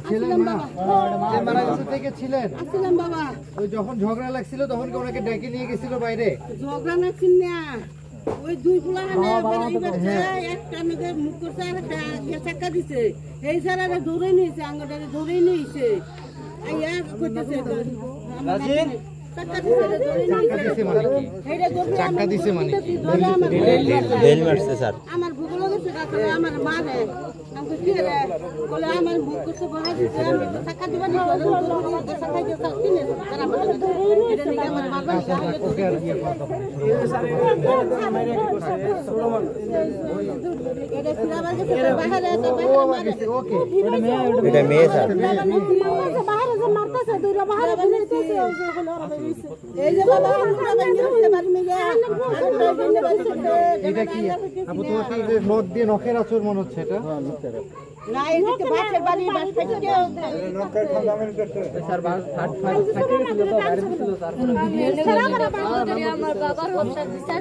ছিলেন না? যে মারা গেছে থেকে ছিলেন? আসলাম বাবা। ওই যখন ঝগড়া লাগছিল তখন কি ওনাকে ডেকে নিয়ে গেছিল বাইরে? ঝগড়া লাগছিল না, ওই দুই পোলা একটা মেয়েকে মুখ করছে আর একটা চাক্কা দিছে, এই সারা ধরে নিয়েছে, আঙ্গটারে ধরে নিয়েছে। চাক্কা দিছে মানে কি? চাক্কা দিছে মানে কি? বেল মারছে স্যার। আমার ভূগোল গেছে রাতে আমার মা রে আমাকে কি রে বলে আমার মুখ করতে বলা দিছে, আমি চাক্কা দিবা নি চাক্কা দিয়ে কিনে তারা বলে এটা নিয়ে আমার মারবা ওকে আর ইয়ে করতে হবে। এটা ফিরাবার গেছে বাইরে তো ও আমার গেছে, ওকে। এটা মেয়ে স্যার। বাইরে যে মারতাছে দুইটা বাইরে বলেছে এই যে বাবা আমরা বাইরে হচ্ছে বাড়ি মেয়ে এটা কি আপু তোমার কি যে নখ দিয়ে নখের আঁচড় মনে হচ্ছে এটা? না এটা তো বাসের বাড়ি বাস থেকে স্যার ফাইট গেছিল তো বাইরে ছিল তারপরে আমার বাবার